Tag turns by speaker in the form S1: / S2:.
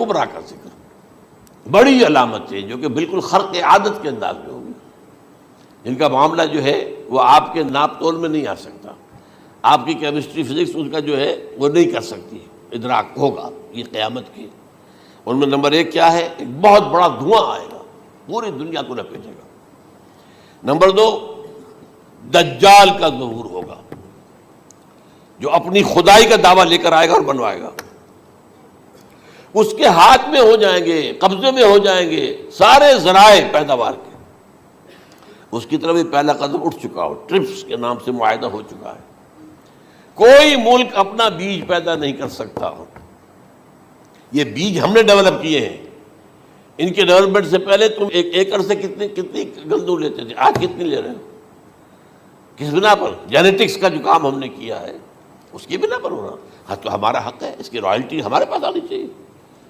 S1: کبریٰ کا ذکر، بڑی علامت ہے جو کہ بالکل خرق عادت کے انداز میں ہوگی، جن کا معاملہ جو ہے وہ آپ کے ناپ تول میں نہیں آ سکتا، آپ کی کیمسٹری فزکس اس کا جو ہے وہ نہیں کر سکتی، ادراک ہوگا یہ قیامت کی۔ ان میں نمبر ایک کیا ہے؟ ایک بہت بڑا دھواں آئے گا، پوری دنیا کو لپیٹے گا۔ نمبر دو، دجال کا ظہور ہوگا، جو اپنی خدائی کا دعویٰ لے کر آئے گا اور بنوائے گا۔ اس کے ہاتھ میں ہو جائیں گے، قبضے میں ہو جائیں گے سارے ذرائع پیداوار کے۔ اس کی طرف بھی پہلا قدم اٹھ چکا ہو، ٹرپس کے نام سے معاہدہ ہو چکا ہے۔ کوئی ملک اپنا بیج پیدا نہیں کر سکتا، یہ بیج ہم نے ڈیولپ کیے ہیں۔ ان کے ڈیولپمنٹ سے پہلے تم ایک ایکڑ سے کتنی گندم لیتے تھے، آج کتنی لے رہے ہو؟ کس بنا پر؟ جینیٹکس کا جو کام ہم نے کیا ہے اس کی بنا پر ہو رہا۔ ہاں تو ہمارا حق ہے، اس کی رائلٹی ہمارے پاس آنی چاہیے۔